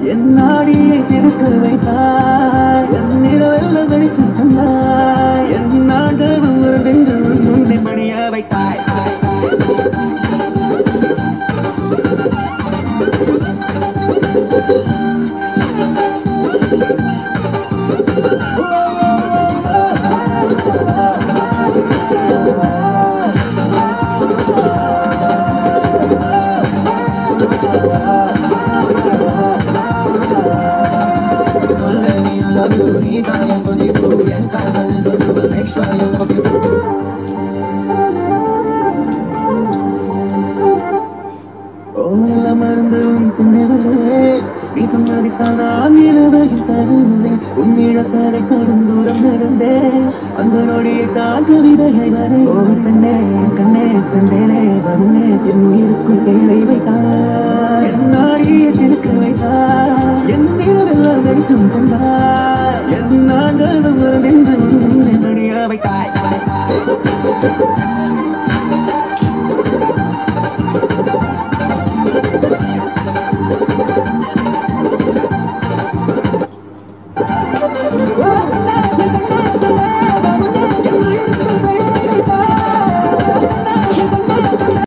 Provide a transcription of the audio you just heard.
என்னாடியை சிறுக்கு வைத்தாய் என்னிடவெல்லாம் வெளிச்சம் தந்தாய் என் நாடகம் ஒரு பெண்கள் முன்னே பணிய வைத்தாய் மருந்து நீ சம்மதித்தால் நான் இரவையில் தருவேன் உன்னிழத்தரை கடும் தூரம் நடந்தேன் அந்த நொடியை தான் கவிதையை வரை பெண்ணே கண்ணே சென்றேனே வருணே என் உயிருக்குள் பேரை வைத்தாய் என் நாடியை சிறுக்க வைத்தாய் என் இரவெல்லாம் வெளிச்சம் தந்தாய் என் நாங்கள் நின்று உன்னை மணிய வைத்தாய்